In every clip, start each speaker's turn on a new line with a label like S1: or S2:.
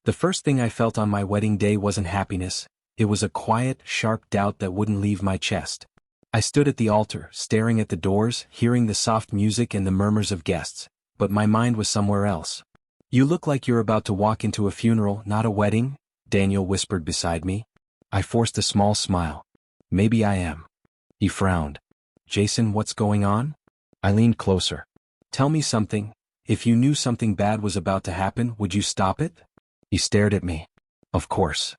S1: The first thing I felt on my wedding day wasn't happiness, it was a quiet, sharp doubt that wouldn't leave my chest. I stood at the altar, staring at the doors, hearing the soft music and the murmurs of guests, but my mind was somewhere else. "You look like you're about to walk into a funeral, not a wedding," Daniel whispered beside me. I forced a small smile. "Maybe I am." He frowned. "Jason, what's going on?" I leaned closer. "Tell me something. If you knew something bad was about to happen, would you stop it?" He stared at me. "Of course."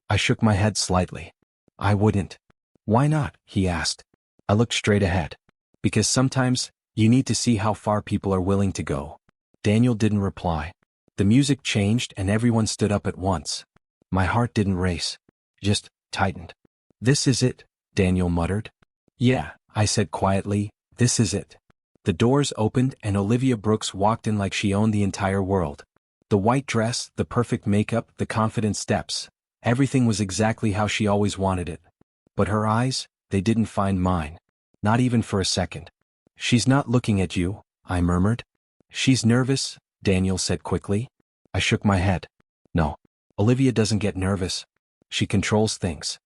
S1: I shook my head slightly. "I wouldn't." "Why not?" he asked. I looked straight ahead. "Because sometimes, you need to see how far people are willing to go." Daniel didn't reply. The music changed and everyone stood up at once. My heart didn't race. Just tightened. "This is it," Daniel muttered. "Yeah," I said quietly, "this is it." The doors opened and Olivia Brooks walked in like she owned the entire world. The white dress, the perfect makeup, the confident steps. Everything was exactly how she always wanted it. But her eyes, they didn't find mine. Not even for a second. "She's not looking at you," I murmured. "She's nervous," Daniel said quickly. I shook my head. "No. Olivia doesn't get nervous. She controls things."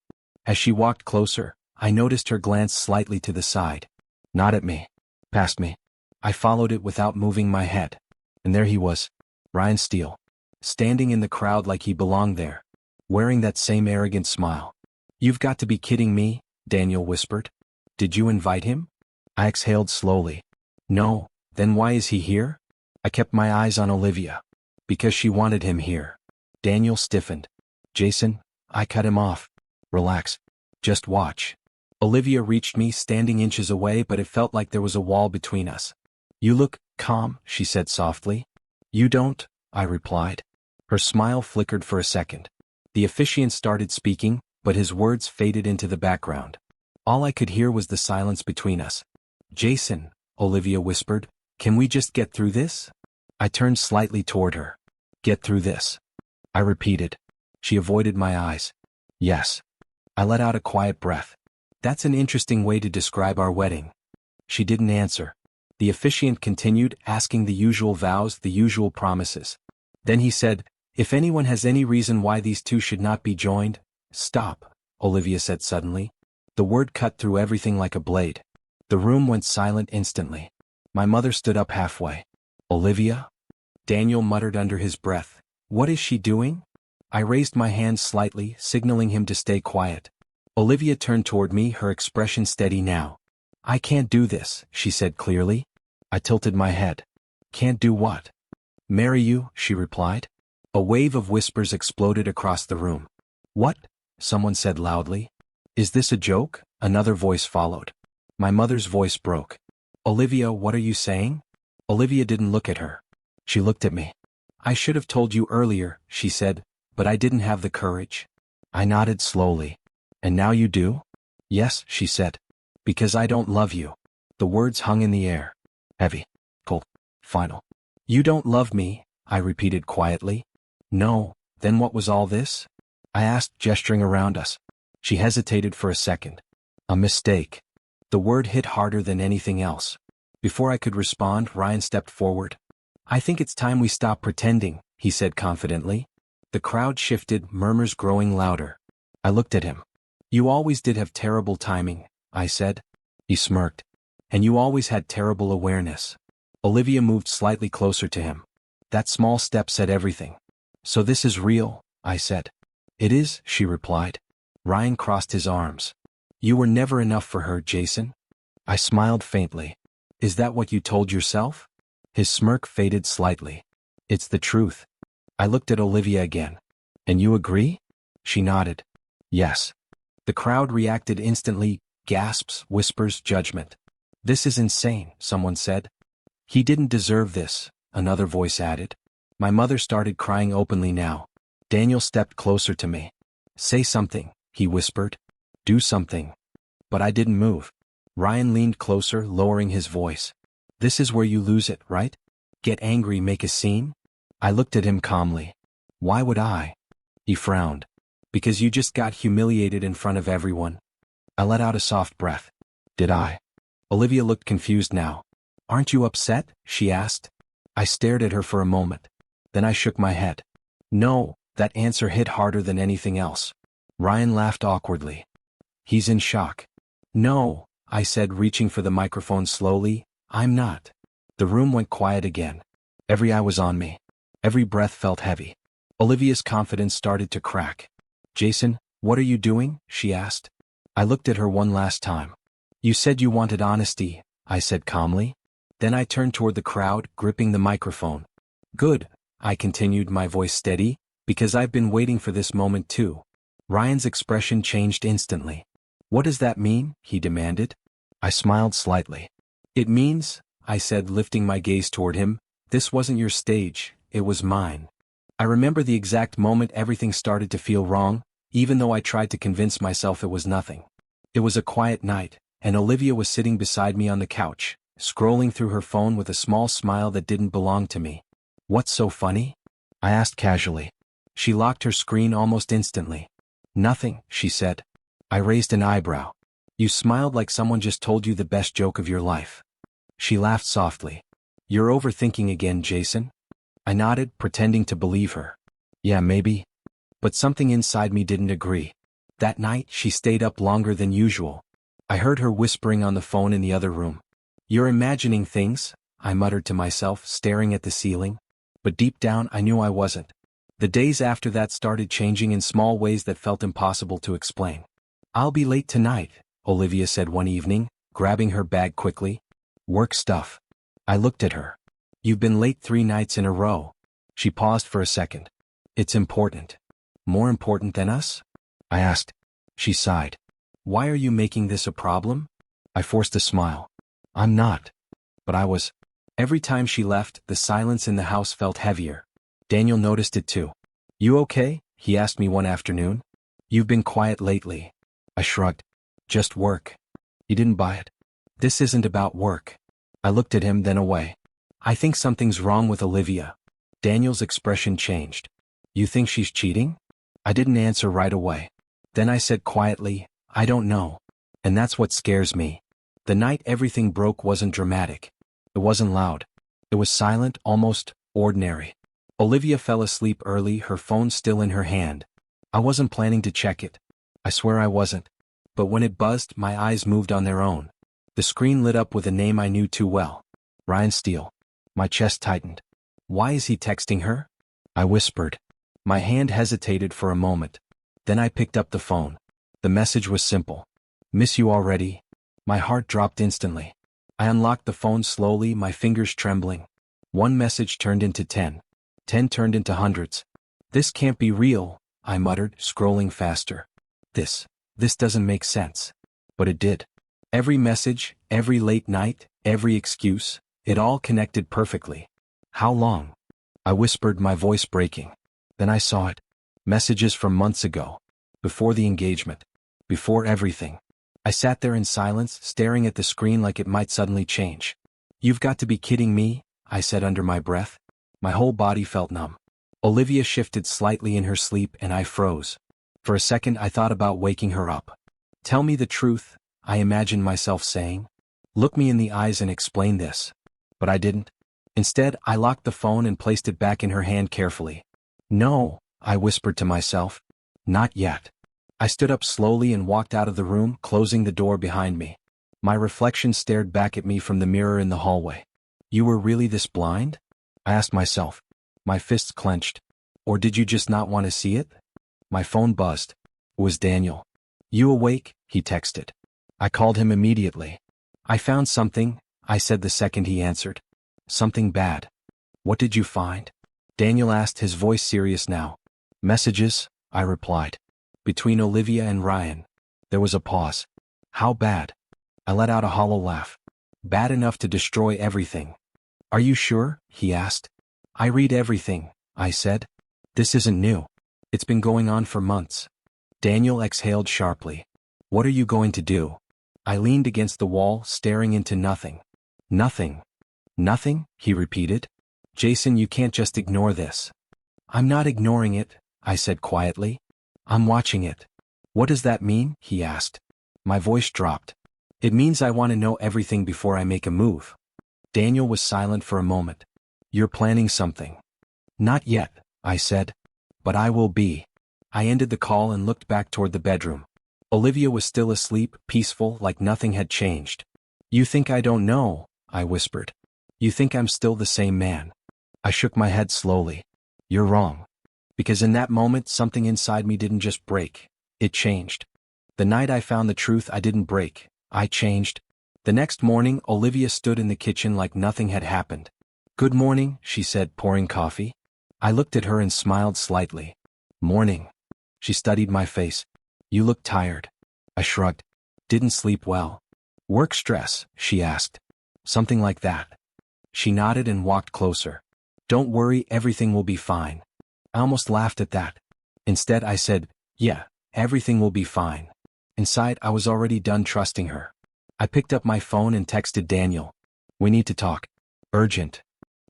S1: As she walked closer, I noticed her glance slightly to the side. Not at me. Past me. I followed it without moving my head. And there he was. Ryan Steele. Standing in the crowd like he belonged there. Wearing that same arrogant smile. "You've got to be kidding me," Daniel whispered. "Did you invite him?" I exhaled slowly. "No, then why is he here?" I kept my eyes on Olivia. "Because she wanted him here." Daniel stiffened. "Jason, I cut him off. Relax. Just watch." Olivia reached me, standing inches away, but it felt like there was a wall between us. "You look calm," she said softly. "You don't," I replied. Her smile flickered for a second. The officiant started speaking, but his words faded into the background. All I could hear was the silence between us. "Jason," Olivia whispered, "can we just get through this?" I turned slightly toward her. "Get through this?" I repeated. She avoided my eyes. "Yes." I let out a quiet breath. "That's an interesting way to describe our wedding." She didn't answer. The officiant continued, asking the usual vows, the usual promises. Then he said, "If anyone has any reason why these two should not be joined—" "Stop," Olivia said suddenly. The word cut through everything like a blade. The room went silent instantly. My mother stood up halfway. "Olivia?" Daniel muttered under his breath. "What is she doing?" I raised my hand slightly, signaling him to stay quiet. Olivia turned toward me, her expression steady now. "I can't do this," she said clearly. I tilted my head. "Can't do what?" "Marry you," she replied. A wave of whispers exploded across the room. "What?" someone said loudly. "Is this a joke?" Another voice followed. My mother's voice broke. "Olivia, what are you saying?" Olivia didn't look at her. She looked at me. "I should have told you earlier," she said, "but I didn't have the courage." I nodded slowly. "And now you do?" "Yes," she said. "Because I don't love you." The words hung in the air. Heavy. Cold. Final. "You don't love me," I repeated quietly. "No, then what was all this?" I asked, gesturing around us. She hesitated for a second. "A mistake." The word hit harder than anything else. Before I could respond, Ryan stepped forward. "I think it's time we stop pretending," he said confidently. The crowd shifted, murmurs growing louder. I looked at him. "You always did have terrible timing," I said. He smirked. "And you always had terrible awareness." Olivia moved slightly closer to him. That small step said everything. "So this is real," I said. "It is," she replied. Ryan crossed his arms. "You were never enough for her, Jason." I smiled faintly. "Is that what you told yourself?" His smirk faded slightly. "It's the truth." I looked at Olivia again. "And you agree?" She nodded. "Yes." The crowd reacted instantly, gasps, whispers, judgment. "This is insane," someone said. "He didn't deserve this," another voice added. My mother started crying openly now. Daniel stepped closer to me. "Say something," he whispered. "Do something." But I didn't move. Ryan leaned closer, lowering his voice. "This is where you lose it, right? Get angry, make a scene?" I looked at him calmly. "Why would I?" He frowned. "Because you just got humiliated in front of everyone." I let out a soft breath. "Did I?" Olivia looked confused now. "Aren't you upset?" she asked. I stared at her for a moment. Then I shook my head. "No, That answer hit harder than anything else. Ryan laughed awkwardly. He's in shock. No, I said, reaching for the microphone slowly, I'm not. The room went quiet again. Every eye was on me. Every breath felt heavy. Olivia's confidence started to crack. Jason, what are you doing? She asked. I looked at her one last time. You said you wanted honesty, I said calmly. Then I turned toward the crowd, gripping the microphone. Good, I continued, my voice steady, because I've been waiting for this moment too. Ryan's expression changed instantly. What does that mean? He demanded. I smiled slightly. It means, I said, lifting my gaze toward him, this wasn't your stage, it was mine. I remember the exact moment everything started to feel wrong, even though I tried to convince myself it was nothing. It was a quiet night, and Olivia was sitting beside me on the couch, scrolling through her phone with a small smile that didn't belong to me. What's so funny? I asked casually. She locked her screen almost instantly. Nothing, she said. I raised an eyebrow. You smiled like someone just told you the best joke of your life. She laughed softly. You're overthinking again, Jason? I nodded, pretending to believe her. Yeah, maybe. But something inside me didn't agree. That night, she stayed up longer than usual. I heard her whispering on the phone in the other room. You're imagining things, I muttered to myself, staring at the ceiling. But deep down, I knew I wasn't. The days after that started changing in small ways that felt impossible to explain. I'll be late tonight, Olivia said one evening, grabbing her bag quickly. Work stuff. I looked at her. You've been late 3 nights in a row. She paused for a second. It's important. More important than us? I asked. She sighed. Why are you making this a problem? I forced a smile. I'm not. But I was. Every time she left, the silence in the house felt heavier. Daniel noticed it too. You okay? He asked me one afternoon. You've been quiet lately. I shrugged. Just work. He didn't buy it. This isn't about work. I looked at him, then away. I think something's wrong with Olivia. Daniel's expression changed. You think she's cheating? I didn't answer right away. Then I said quietly, I don't know. And that's what scares me. The night everything broke wasn't dramatic. It wasn't loud. It was silent, almost ordinary. Olivia fell asleep early, her phone still in her hand. I wasn't planning to check it. I swear I wasn't. But when it buzzed, my eyes moved on their own. The screen lit up with a name I knew too well. Ryan Steele. My chest tightened. Why is he texting her? I whispered. My hand hesitated for a moment. Then I picked up the phone. The message was simple. Miss you already? My heart dropped instantly. I unlocked the phone slowly, my fingers trembling. One message turned into 10. 10 turned into hundreds. This can't be real, I muttered, scrolling faster. This doesn't make sense. But it did. Every message, every late night, every excuse, it all connected perfectly. How long? I whispered, my voice breaking. Then I saw it. Messages from months ago. Before the engagement. Before everything. I sat there in silence, staring at the screen like it might suddenly change. You've got to be kidding me, I said under my breath. My whole body felt numb. Olivia shifted slightly in her sleep and I froze. For a second I thought about waking her up. Tell me the truth, I imagined myself saying. Look me in the eyes and explain this. But I didn't. Instead, I locked the phone and placed it back in her hand carefully. No, I whispered to myself. Not yet. I stood up slowly and walked out of the room, closing the door behind me. My reflection stared back at me from the mirror in the hallway. You were really this blind? I asked myself. My fists clenched. Or did you just not want to see it? My phone buzzed. It was Daniel. You awake? He texted. I called him immediately. I found something, I said the second he answered. Something bad. What did you find? Daniel asked, his voice serious now. Messages, I replied. Between Olivia and Ryan. There was a pause. How bad? I let out a hollow laugh. Bad enough to destroy everything. Are you sure? He asked. I read everything, I said. This isn't new. It's been going on for months. Daniel exhaled sharply. What are you going to do? I leaned against the wall, staring into nothing. Nothing. Nothing, he repeated. Jason, you can't just ignore this. I'm not ignoring it, I said quietly. I'm watching it. What does that mean? He asked. My voice dropped. It means I want to know everything before I make a move. Daniel was silent for a moment. You're planning something. Not yet, I said. But I will be. I ended the call and looked back toward the bedroom. Olivia was still asleep, peaceful, like nothing had changed. You think I don't know, I whispered. You think I'm still the same man. I shook my head slowly. You're wrong. Because in that moment something inside me didn't just break, it changed. The night I found the truth, I didn't break, I changed. The next morning, Olivia stood in the kitchen like nothing had happened. Good morning, she said, pouring coffee. I looked at her and smiled slightly. Morning. She studied my face. You look tired. I shrugged. Didn't sleep well. Work stress, she asked. Something like that. She nodded and walked closer. Don't worry, everything will be fine. I almost laughed at that. Instead I said, yeah, everything will be fine. Inside I was already done trusting her. I picked up my phone and texted Daniel. We need to talk. Urgent.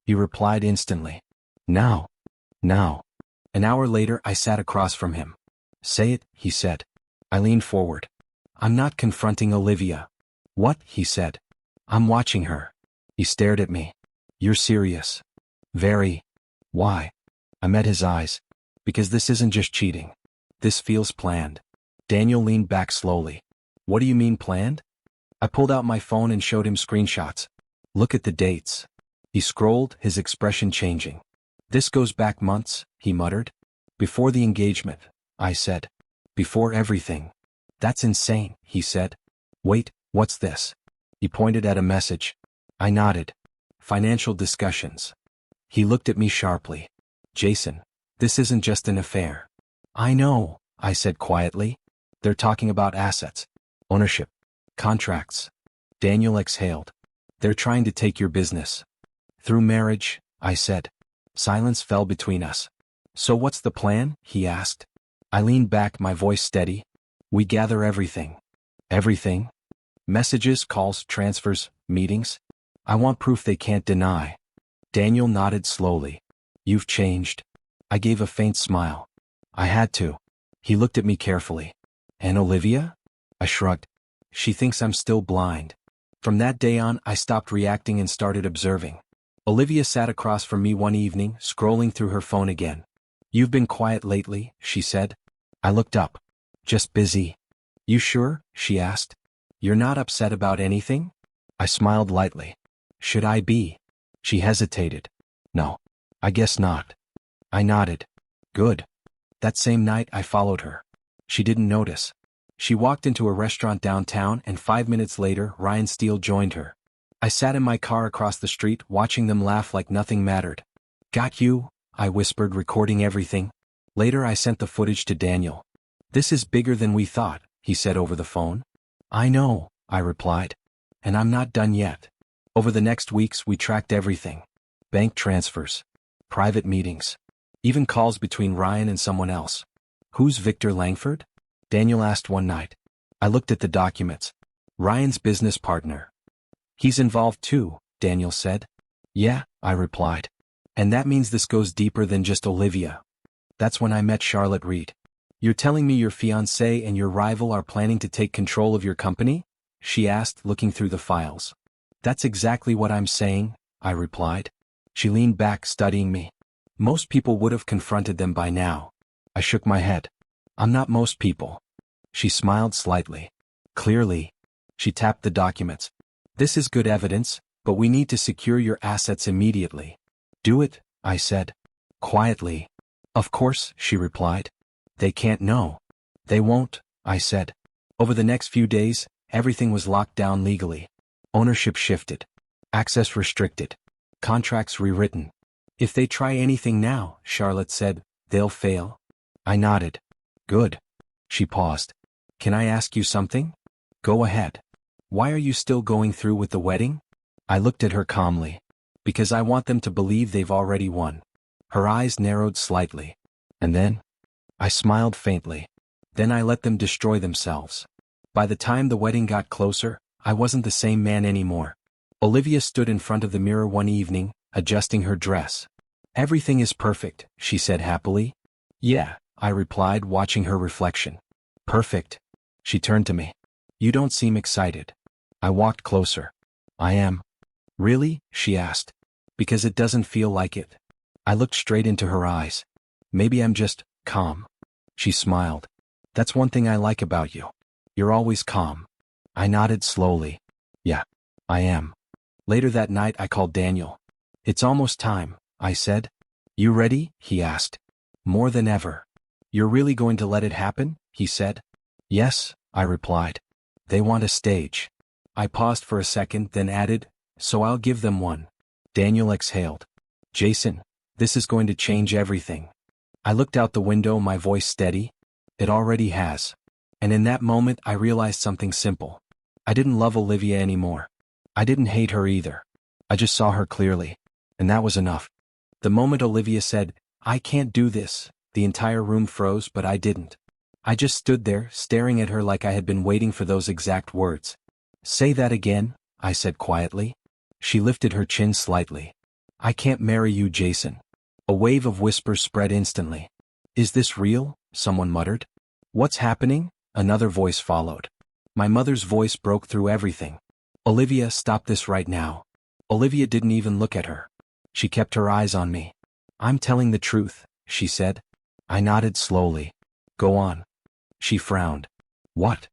S1: He replied instantly. Now. Now. An hour later I sat across from him. Say it, he said. I leaned forward. I'm not confronting Olivia. What? He said. I'm watching her. He stared at me. You're serious. Very. Why? I met his eyes. Because this isn't just cheating. This feels planned. Daniel leaned back slowly. What do you mean planned? I pulled out my phone and showed him screenshots. Look at the dates. He scrolled, his expression changing. This goes back months, he muttered. Before the engagement, I said. Before everything. That's insane, he said. Wait, what's this? He pointed at a message. I nodded. Financial discussions. He looked at me sharply. Jason, this isn't just an affair. I know, I said quietly. They're talking about assets. Ownership. Contracts. Daniel exhaled. They're trying to take your business. Through marriage, I said. Silence fell between us. So what's the plan? He asked. I leaned back, my voice steady. We gather everything. Everything? Messages, calls, transfers, meetings. I want proof they can't deny. Daniel nodded slowly. You've changed. I gave a faint smile. I had to. He looked at me carefully. And Olivia? I shrugged. She thinks I'm still blind. From that day on, I stopped reacting and started observing. Olivia sat across from me one evening, scrolling through her phone again. You've been quiet lately, she said. I looked up. Just busy. You sure? She asked. You're not upset about anything? I smiled lightly. Should I be? She hesitated. No. I guess not. I nodded. Good. That same night I followed her. She didn't notice. She walked into a restaurant downtown and 5 minutes later Ryan Steele joined her. I sat in my car across the street watching them laugh like nothing mattered. Got you? I whispered, recording everything. Later I sent the footage to Daniel. This is bigger than we thought, he said over the phone. I know, I replied. And I'm not done yet. Over the next weeks we tracked everything. Bank transfers. Private meetings. Even calls between Ryan and someone else. Who's Victor Langford? Daniel asked one night. I looked at the documents. Ryan's business partner. He's involved too, Daniel said. Yeah, I replied. And that means this goes deeper than just Olivia. That's when I met Charlotte Reed. You're telling me your fiancé and your rival are planning to take control of your company? She asked, looking through the files. That's exactly what I'm saying, I replied. She leaned back, studying me. Most people would have confronted them by now. I shook my head. I'm not most people. She smiled slightly. Clearly. She tapped the documents. This is good evidence, but we need to secure your assets immediately. Do it, I said. Quietly. Of course, she replied. They can't know. They won't, I said. Over the next few days, everything was locked down legally. Ownership shifted. Access restricted. Contracts rewritten. If they try anything now, Charlotte said, they'll fail. I nodded. Good. She paused. Can I ask you something? Go ahead. Why are you still going through with the wedding? I looked at her calmly. Because I want them to believe they've already won. Her eyes narrowed slightly. And then? I smiled faintly. Then I let them destroy themselves. By the time the wedding got closer, I wasn't the same man anymore. Olivia stood in front of the mirror one evening, adjusting her dress. Everything is perfect, she said happily. Yeah, I replied, watching her reflection. Perfect. She turned to me. You don't seem excited. I walked closer. I am. Really? She asked. Because it doesn't feel like it. I looked straight into her eyes. Maybe I'm just calm. She smiled. That's one thing I like about you. You're always calm. I nodded slowly. Yeah, I am. Later that night I called Daniel. It's almost time, I said. You ready? He asked. More than ever. You're really going to let it happen? He said. Yes, I replied. They want a stage. I paused for a second, then added, so I'll give them one. Daniel exhaled. Jason, this is going to change everything. I looked out the window, my voice steady. It already has. And in that moment I realized something simple. I didn't love Olivia anymore. I didn't hate her either. I just saw her clearly. And that was enough. The moment Olivia said, I can't do this, the entire room froze, but I didn't. I just stood there, staring at her like I had been waiting for those exact words. Say that again, I said quietly. She lifted her chin slightly. I can't marry you, Jason. A wave of whispers spread instantly. Is this real? Someone muttered. What's happening? Another voice followed. My mother's voice broke through everything. Olivia, stop this right now. Olivia didn't even look at her. She kept her eyes on me. I'm telling the truth, she said. I nodded slowly. Go on. She frowned. What?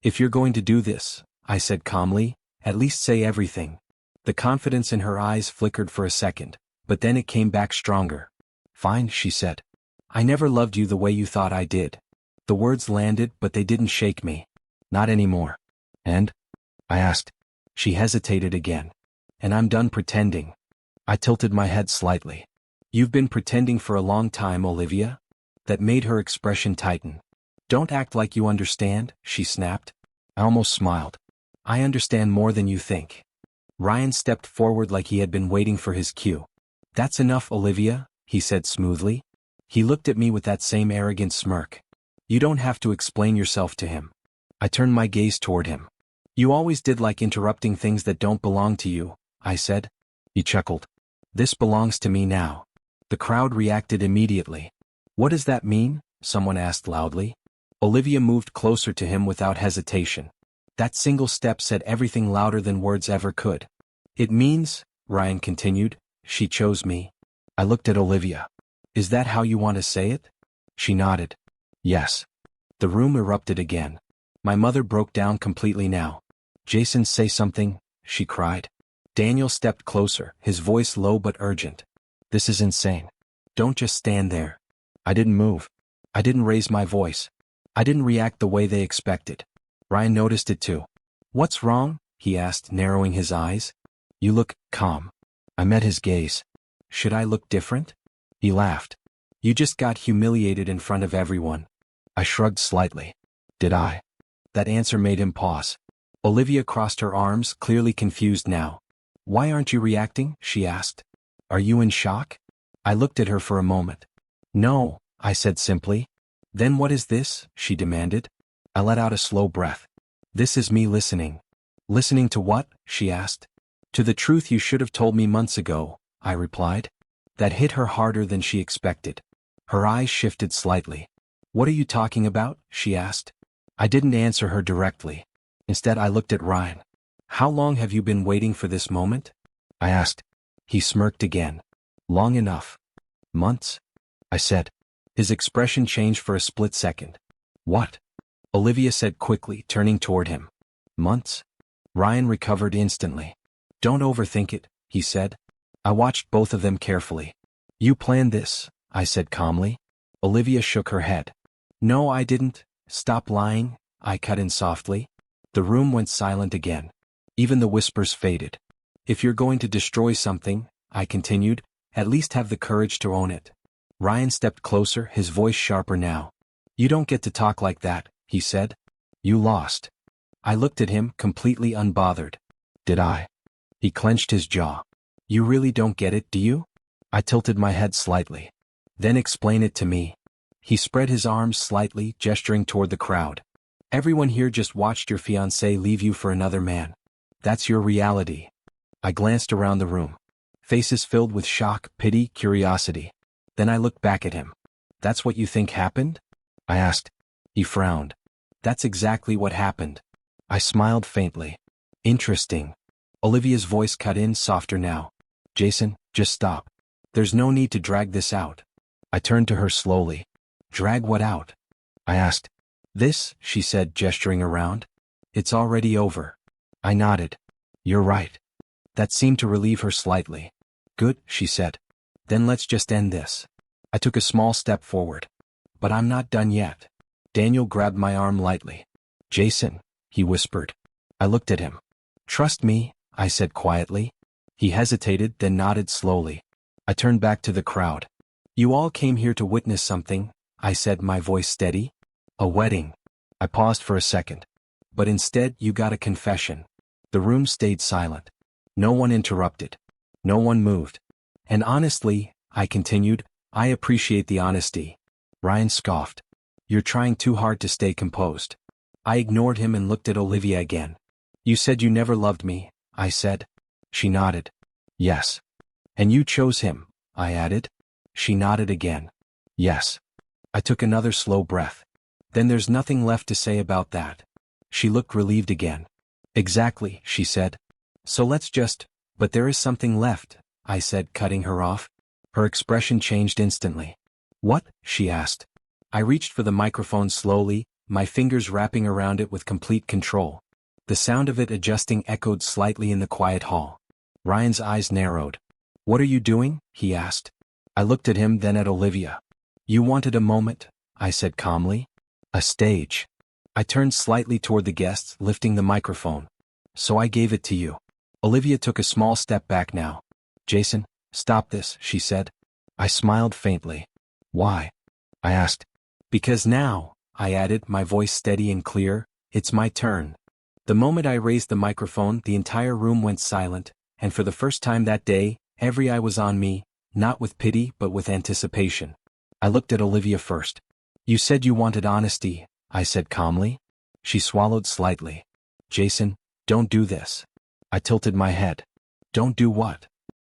S1: If you're going to do this, I said calmly, at least say everything. The confidence in her eyes flickered for a second, but then it came back stronger. Fine, she said. I never loved you the way you thought I did. The words landed, but they didn't shake me. Not anymore. And? I asked. She hesitated again. And I'm done pretending. I tilted my head slightly. You've been pretending for a long time, Olivia? That made her expression tighten. Don't act like you understand, she snapped. I almost smiled. I understand more than you think. Ryan stepped forward like he had been waiting for his cue. That's enough, Olivia, he said smoothly. He looked at me with that same arrogant smirk. You don't have to explain yourself to him. I turned my gaze toward him. You always did like interrupting things that don't belong to you, I said. He chuckled. This belongs to me now. The crowd reacted immediately. What does that mean? Someone asked loudly. Olivia moved closer to him without hesitation. That single step said everything louder than words ever could. It means, Ryan continued, she chose me. I looked at Olivia. Is that how you want to say it? She nodded. Yes. The room erupted again. My mother broke down completely now. Jason, say something, she cried. Daniel stepped closer, his voice low but urgent. This is insane. Don't just stand there. I didn't move. I didn't raise my voice. I didn't react the way they expected. Ryan noticed it too. What's wrong? He asked, narrowing his eyes. You look calm. I met his gaze. Should I look different? He laughed. You just got humiliated in front of everyone. I shrugged slightly. Did I? That answer made him pause. Olivia crossed her arms, clearly confused now. Why aren't you reacting? She asked. Are you in shock? I looked at her for a moment. No, I said simply. Then what is this? She demanded. I let out a slow breath. This is me listening. Listening to what? She asked. To the truth you should have told me months ago, I replied. That hit her harder than she expected. Her eyes shifted slightly. What are you talking about? She asked. I didn't answer her directly. Instead I looked at Ryan. How long have you been waiting for this moment? I asked. He smirked again. Long enough. Months? I said. His expression changed for a split second. What? Olivia said quickly, turning toward him. Months? Ryan recovered instantly. Don't overthink it, he said. I watched both of them carefully. You planned this, I said calmly. Olivia shook her head. No, I didn't. Stop lying, I cut in softly. The room went silent again. Even the whispers faded. If you're going to destroy something, I continued, at least have the courage to own it. Ryan stepped closer, his voice sharper now. You don't get to talk like that, he said. You lost. I looked at him, completely unbothered. Did I? He clenched his jaw. You really don't get it, do you? I tilted my head slightly. Then explain it to me. He spread his arms slightly, gesturing toward the crowd. Everyone here just watched your fiancé leave you for another man. That's your reality. I glanced around the room. Faces filled with shock, pity, curiosity. Then I looked back at him. That's what you think happened? I asked. He frowned. That's exactly what happened. I smiled faintly. Interesting. Olivia's voice cut in, softer now. Jason, just stop. There's no need to drag this out. I turned to her slowly. Drag what out? I asked. This, she said, gesturing around. It's already over. I nodded. You're right. That seemed to relieve her slightly. Good, she said. Then let's just end this. I took a small step forward. But I'm not done yet. Daniel grabbed my arm lightly. Jason, he whispered. I looked at him. Trust me, I said quietly. He hesitated, then nodded slowly. I turned back to the crowd. You all came here to witness something, I said, my voice steady. A wedding. I paused for a second. But instead you got a confession. The room stayed silent. No one interrupted. No one moved. And honestly, I continued, I appreciate the honesty. Ryan scoffed. You're trying too hard to stay composed. I ignored him and looked at Olivia again. You said you never loved me, I said. She nodded. Yes. And you chose him, I added. She nodded again. Yes. I took another slow breath. Then there's nothing left to say about that. She looked relieved again. Exactly, she said. So let's just, but there is something left, I said, cutting her off. Her expression changed instantly. What? She asked. I reached for the microphone slowly, my fingers wrapping around it with complete control. The sound of it adjusting echoed slightly in the quiet hall. Ryan's eyes narrowed. What are you doing? He asked. I looked at him, then at Olivia. You wanted a moment, I said calmly. A stage. I turned slightly toward the guests, lifting the microphone. So I gave it to you. Olivia took a small step back now. Jason, stop this, she said. I smiled faintly. Why? I asked. Because now, I added, my voice steady and clear, it's my turn. The moment I raised the microphone, the entire room went silent, and for the first time that day, every eye was on me, not with pity but with anticipation. I looked at Olivia first. You said you wanted honesty, I said calmly. She swallowed slightly. Jason, don't do this. I tilted my head. Don't do what?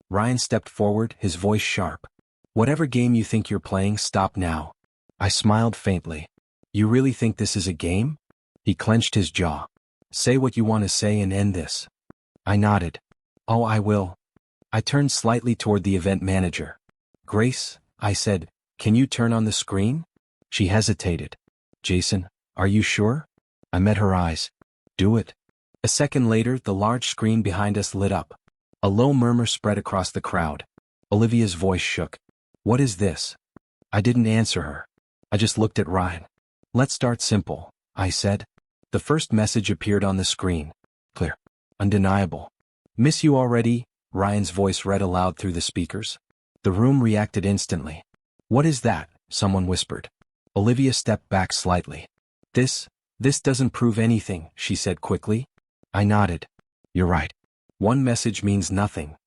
S1: Ryan stepped forward, his voice sharp. Whatever game you think you're playing, stop now. I smiled faintly. You really think this is a game? He clenched his jaw. Say what you want to say and end this. I nodded. Oh, I will. I turned slightly toward the event manager. Grace, I said, can you turn on the screen? She hesitated. Jason, are you sure? I met her eyes. Do it. A second later, the large screen behind us lit up. A low murmur spread across the crowd. Olivia's voice shook. What is this? I didn't answer her. I just looked at Ryan. Let's start simple, I said. The first message appeared on the screen. Clear. Undeniable. Miss you already, Ryan's voice read aloud through the speakers. The room reacted instantly. What is that? Someone whispered. Olivia stepped back slightly. This doesn't prove anything, she said quickly. I nodded. You're right. One message means nothing.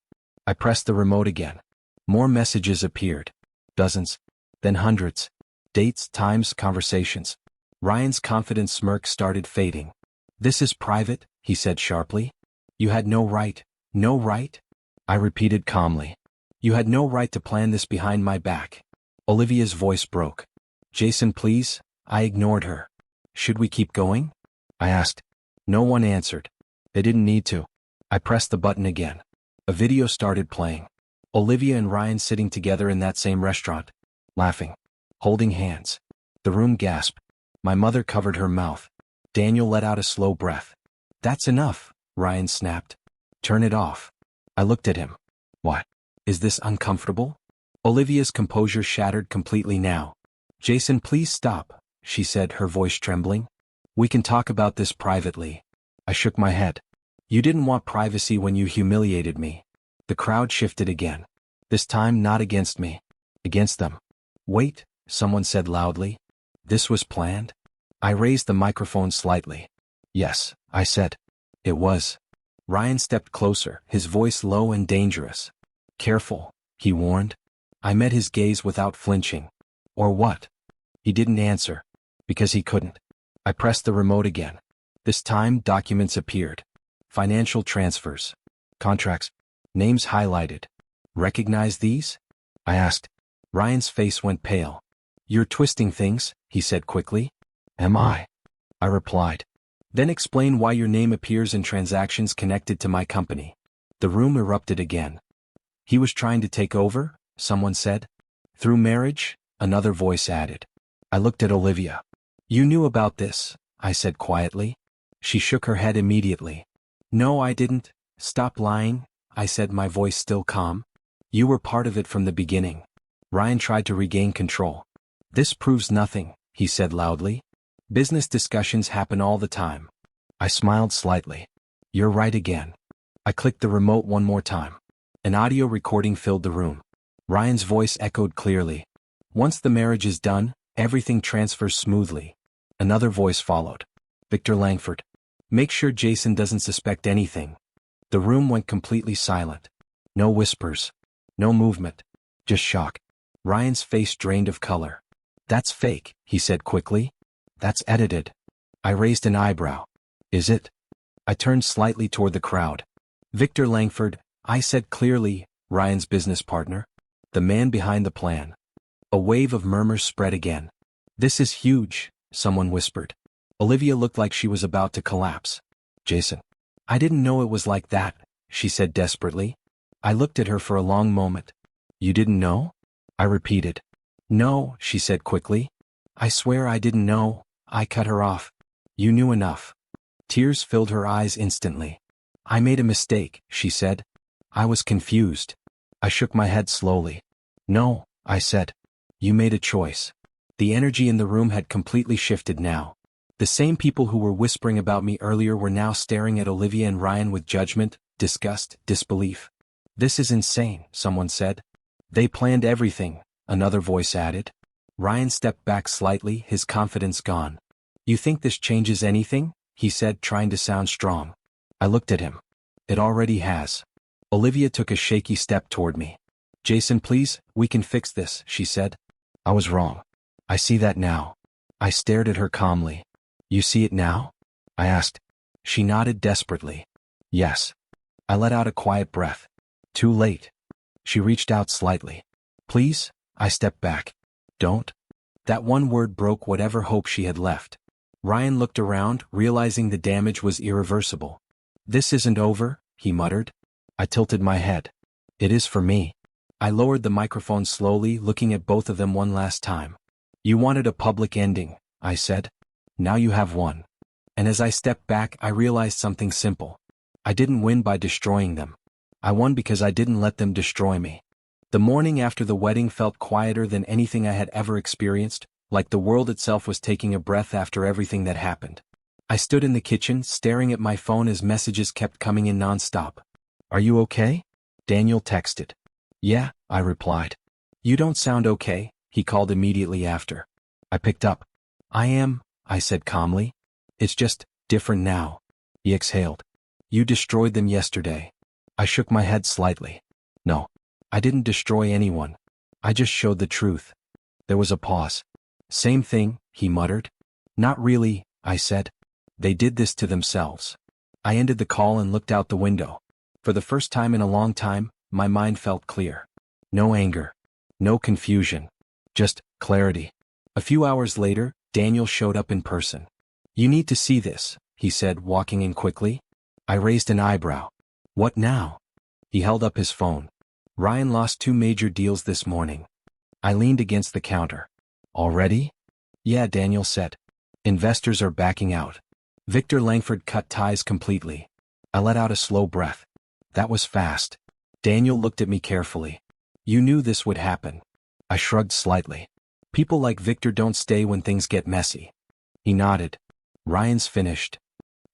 S1: I pressed the remote again. More messages appeared. Dozens. Then hundreds. Dates, times, conversations. Ryan's confident smirk started fading. This is private, he said sharply. You had no right. No right? I repeated calmly. You had no right to plan this behind my back. Olivia's voice broke. Jason, please. I ignored her. Should we keep going? I asked. No one answered. They didn't need to. I pressed the button again. A video started playing. Olivia and Ryan sitting together in that same restaurant. Laughing. Holding hands. The room gasped. My mother covered her mouth. Daniel let out a slow breath. That's enough, Ryan snapped. Turn it off. I looked at him. What? Is this uncomfortable? Olivia's composure shattered completely now. Jason, please stop, she said, her voice trembling. We can talk about this privately. I shook my head. You didn't want privacy when you humiliated me. The crowd shifted again. This time not against me. Against them. Wait, someone said loudly. This was planned? I raised the microphone slightly. Yes, I said. It was. Ryan stepped closer, his voice low and dangerous. Careful, he warned. I met his gaze without flinching. Or what? He didn't answer. Because he couldn't. I pressed the remote again. This time documents appeared. Financial transfers. Contracts. Names highlighted. Recognize these? I asked. Ryan's face went pale. You're twisting things, he said quickly. Am I? I replied. Then explain why your name appears in transactions connected to my company. The room erupted again. He was trying to take over, someone said. Through marriage? Another voice added. I looked at Olivia. You knew about this, I said quietly. She shook her head immediately. No, I didn't. Stop lying, I said, my voice still calm. You were part of it from the beginning. Ryan tried to regain control. This proves nothing, he said loudly. Business discussions happen all the time. I smiled slightly. You're right again. I clicked the remote one more time. An audio recording filled the room. Ryan's voice echoed clearly. Once the marriage is done, everything transfers smoothly. Another voice followed. Victor Langford. Make sure Jason doesn't suspect anything. The room went completely silent. No whispers. No movement. Just shock. Ryan's face drained of color. That's fake, he said quickly. That's edited. I raised an eyebrow. Is it? I turned slightly toward the crowd. Victor Langford, I said clearly, Ryan's business partner. The man behind the plan. A wave of murmurs spread again. This is huge, someone whispered. Olivia looked like she was about to collapse. Jason. I didn't know it was like that, she said desperately. I looked at her for a long moment. You didn't know? I repeated. No, she said quickly. I swear I didn't know. I cut her off. You knew enough. Tears filled her eyes instantly. I made a mistake, she said. I was confused. I shook my head slowly. No, I said. You made a choice. The energy in the room had completely shifted now. The same people who were whispering about me earlier were now staring at Olivia and Ryan with judgment, disgust, disbelief. This is insane, someone said. They planned everything, another voice added. Ryan stepped back slightly, his confidence gone. You think this changes anything? He said, trying to sound strong. I looked at him. It already has. Olivia took a shaky step toward me. Jason, please, we can fix this, she said. I was wrong. I see that now. I stared at her calmly. You see it now? I asked. She nodded desperately. Yes. I let out a quiet breath. Too late. She reached out slightly. Please? I stepped back. Don't. That one word broke whatever hope she had left. Ryan looked around, realizing the damage was irreversible. This isn't over, he muttered. I tilted my head. It is for me. I lowered the microphone slowly, looking at both of them one last time. You wanted a public ending, I said. Now you have one. And as I stepped back, I realized something simple. I didn't win by destroying them. I won because I didn't let them destroy me. The morning after the wedding felt quieter than anything I had ever experienced, like the world itself was taking a breath after everything that happened. I stood in the kitchen, staring at my phone as messages kept coming in nonstop. Are you okay? Daniel texted. Yeah, I replied. You don't sound okay, he called immediately after. I picked up. I am, I said calmly. It's just different now. He exhaled. You destroyed them yesterday. I shook my head slightly. No, I didn't destroy anyone. I just showed the truth. There was a pause. Same thing, he muttered. Not really, I said. They did this to themselves. I ended the call and looked out the window. For the first time in a long time, my mind felt clear. No anger. No confusion. Just clarity. A few hours later, Daniel showed up in person. You need to see this, he said, walking in quickly. I raised an eyebrow. What now? He held up his phone. Ryan lost 2 major deals this morning. I leaned against the counter. Already? Yeah, Daniel said. Investors are backing out. Victor Langford cut ties completely. I let out a slow breath. That was fast. Daniel looked at me carefully. You knew this would happen. I shrugged slightly. People like Victor don't stay when things get messy. He nodded. Ryan's finished.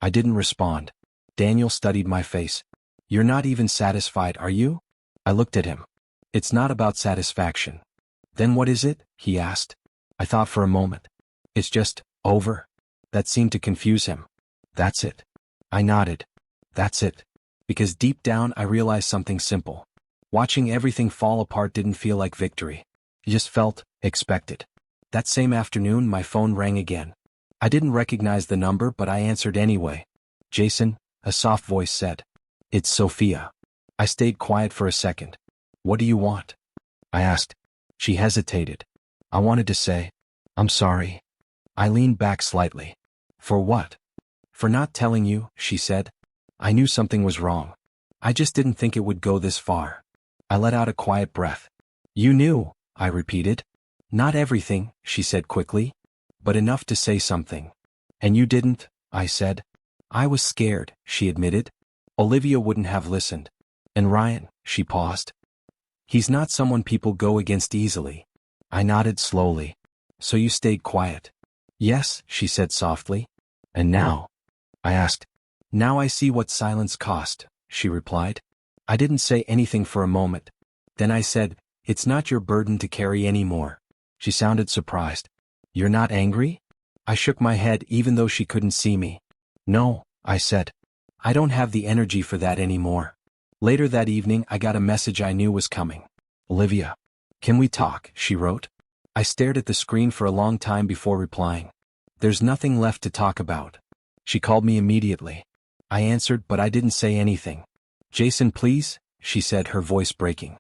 S1: I didn't respond. Daniel studied my face. You're not even satisfied, are you? I looked at him. It's not about satisfaction. Then what is it? He asked. I thought for a moment. It's just over. That seemed to confuse him. That's it. I nodded. That's it. Because deep down I realized something simple. Watching everything fall apart didn't feel like victory. It just felt expected. That same afternoon my phone rang again. I didn't recognize the number, but I answered anyway. Jason, a soft voice said. It's Sophia. I stayed quiet for a second. What do you want? I asked. She hesitated. I wanted to say, I'm sorry. I leaned back slightly. For what? For not telling you, she said. I knew something was wrong. I just didn't think it would go this far. I let out a quiet breath. You knew, I repeated. Not everything, she said quickly. But enough to say something. And you didn't, I said. I was scared, she admitted. Olivia wouldn't have listened. And Ryan, she paused. He's not someone people go against easily. I nodded slowly. So you stayed quiet? Yes, she said softly. And now? I asked. Now I see what silence cost, she replied. I didn't say anything for a moment. Then I said, it's not your burden to carry anymore. She sounded surprised. You're not angry? I shook my head even though she couldn't see me. No, I said. I don't have the energy for that anymore. Later that evening I got a message I knew was coming. Olivia. Can we talk? She wrote. I stared at the screen for a long time before replying. There's nothing left to talk about. She called me immediately. I answered, but I didn't say anything. Jason, please, she said, her voice breaking.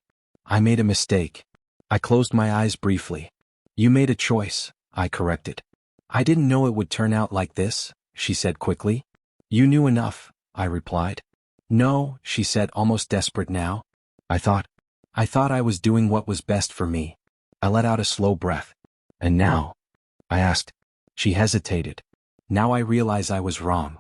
S1: I made a mistake. I closed my eyes briefly. You made a choice, I corrected. I didn't know it would turn out like this, she said quickly. You knew enough, I replied. No, she said, almost desperate now. I thought I was doing what was best for me. I let out a slow breath. And now? I asked. She hesitated. Now I realize I was wrong.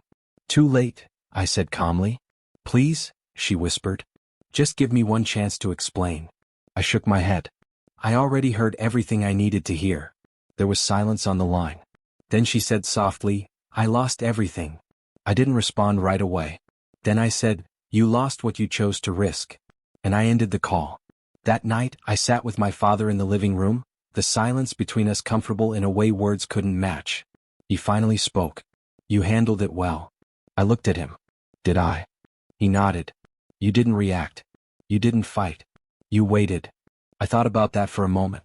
S1: Too late, I said calmly. Please, she whispered. Just give me one chance to explain. I shook my head. I already heard everything I needed to hear. There was silence on the line. Then she said softly, I lost everything. I didn't respond right away. Then I said, you lost what you chose to risk. And I ended the call. That night, I sat with my father in the living room, the silence between us comfortable in a way words couldn't match. He finally spoke. You handled it well. I looked at him. Did I? He nodded. You didn't react. You didn't fight. You waited. I thought about that for a moment.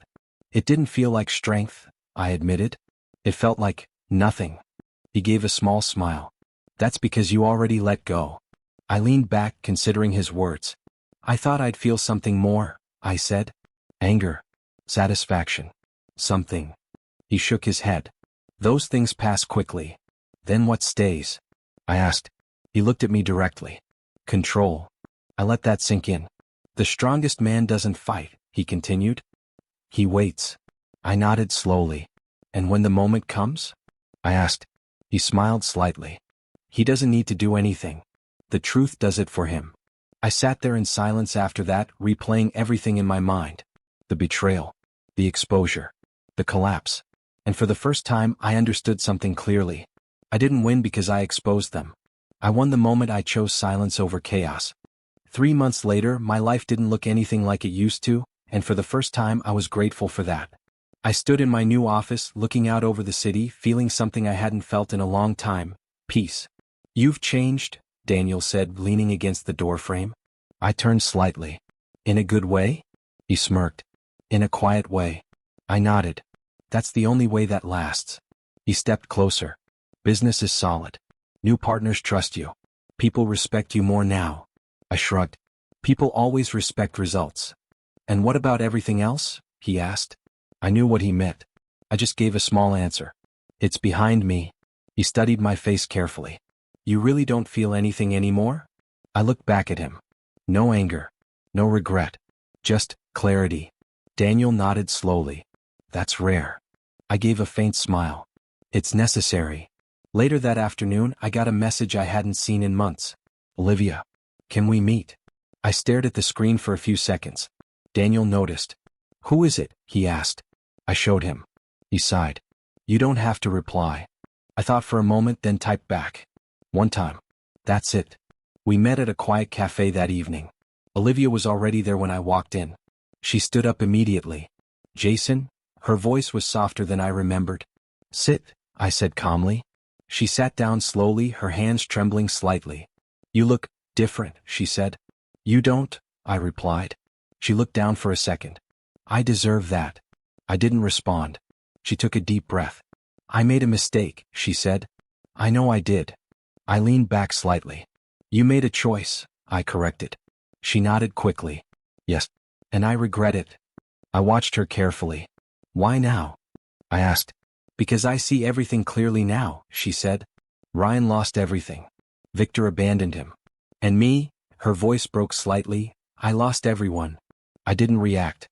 S1: It didn't feel like strength, I admitted. It felt like nothing. He gave a small smile. That's because you already let go. I leaned back, considering his words. I thought I'd feel something more, I said. Anger. Satisfaction. Something. He shook his head. Those things pass quickly. Then what stays? I asked. He looked at me directly. Control. I let that sink in. The strongest man doesn't fight, he continued. He waits. I nodded slowly. And when the moment comes? I asked. He smiled slightly. He doesn't need to do anything. The truth does it for him. I sat there in silence after that, replaying everything in my mind. The betrayal. The exposure. The collapse. And for the first time, I understood something clearly. I didn't win because I exposed them. I won the moment I chose silence over chaos. 3 months later, my life didn't look anything like it used to, and for the first time I was grateful for that. I stood in my new office, looking out over the city, feeling something I hadn't felt in a long time. Peace. You've changed, Daniel said, leaning against the doorframe. I turned slightly. In a good way? He smirked. In a quiet way. I nodded. That's the only way that lasts. He stepped closer. Business is solid. New partners trust you. People respect you more now. I shrugged. People always respect results. And what about everything else? He asked. I knew what he meant. I just gave a small answer. It's behind me. He studied my face carefully. You really don't feel anything anymore? I looked back at him. No anger. No regret. Just clarity. Daniel nodded slowly. That's rare. I gave a faint smile. It's necessary. Later that afternoon, I got a message I hadn't seen in months. Olivia. Can we meet? I stared at the screen for a few seconds. Daniel noticed. Who is it? He asked. I showed him. He sighed. You don't have to reply. I thought for a moment, then typed back. One time. That's it. We met at a quiet cafe that evening. Olivia was already there when I walked in. She stood up immediately. Jason? Her voice was softer than I remembered. Sit, I said calmly. She sat down slowly, her hands trembling slightly. You look different, she said. You don't, I replied. She looked down for a second. I deserve that. I didn't respond. She took a deep breath. I made a mistake, she said. I know I did. I leaned back slightly. You made a choice, I corrected. She nodded quickly. Yes. And I regret it. I watched her carefully. Why now? I asked. Because I see everything clearly now, she said. Ryan lost everything. Victor abandoned him. And me, her voice broke slightly, I lost everyone. I didn't react.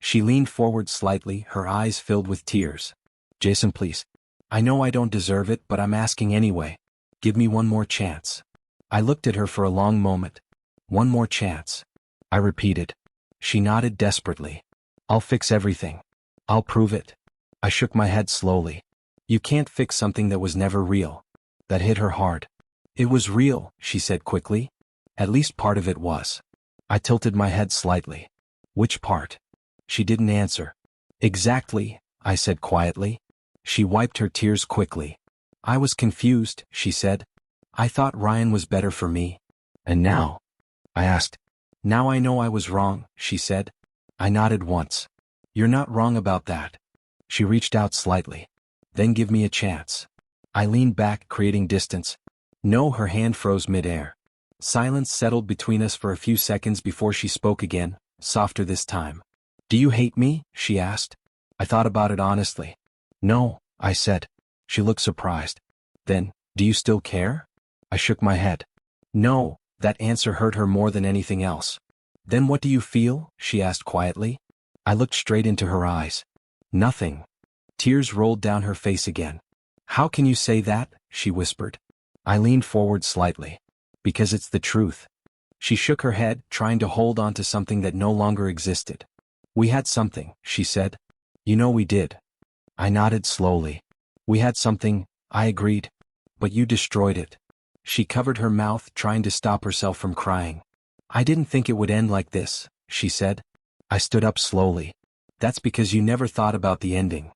S1: She leaned forward slightly, her eyes filled with tears. Jason, please. I know I don't deserve it, but I'm asking anyway. Give me one more chance. I looked at her for a long moment. One more chance, I repeated. She nodded desperately. I'll fix everything. I'll prove it. I shook my head slowly. You can't fix something that was never real. That hit her hard. It was real, she said quickly. At least part of it was. I tilted my head slightly. Which part? She didn't answer. Exactly, I said quietly. She wiped her tears quickly. I was confused, she said. I thought Ryan was better for me. And now? I asked. Now I know I was wrong, she said. I nodded once. You're not wrong about that. She reached out slightly. Then give me a chance. I leaned back, creating distance. No, her hand froze midair. Silence settled between us for a few seconds before she spoke again, softer this time. Do you hate me? She asked. I thought about it honestly. No, I said. She looked surprised. Then, do you still care? I shook my head. No, that answer hurt her more than anything else. Then what do you feel? She asked quietly. I looked straight into her eyes. Nothing. Tears rolled down her face again. How can you say that? She whispered. I leaned forward slightly. Because it's the truth. She shook her head, trying to hold on to something that no longer existed. We had something, she said. You know we did. I nodded slowly. We had something, I agreed. But you destroyed it. She covered her mouth, trying to stop herself from crying. I didn't think it would end like this, she said. I stood up slowly. That's because you never thought about the ending.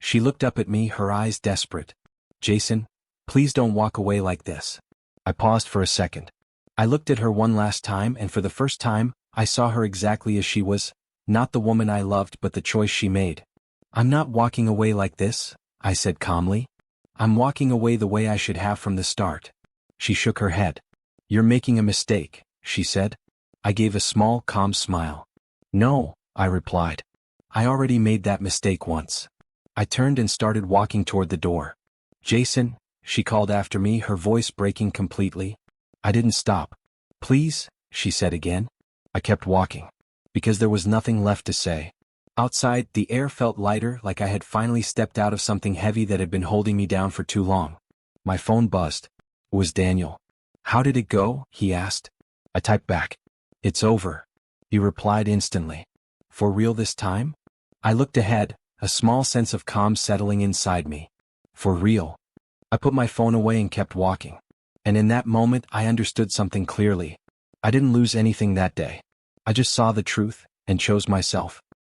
S1: She looked up at me, her eyes desperate. Jason, please don't walk away like this. I paused for a second. I looked at her one last time, and for the first time, I saw her exactly as she was, not the woman I loved but the choice she made. I'm not walking away like this, I said calmly. I'm walking away the way I should have from the start. She shook her head. You're making a mistake, she said. I gave a small, calm smile. No, I replied. I already made that mistake once. I turned and started walking toward the door. Jason, she called after me, her voice breaking completely. I didn't stop. Please, she said again. I kept walking. Because there was nothing left to say. Outside, the air felt lighter, like I had finally stepped out of something heavy that had been holding me down for too long. My phone buzzed. It was Daniel. How did it go? He asked. I typed back. It's over. He replied instantly. For real this time? I looked ahead, a small sense of calm settling inside me. For real. I put my phone away and kept walking. And in that moment I understood something clearly. I didn't lose anything that day. I just saw the truth, and chose myself.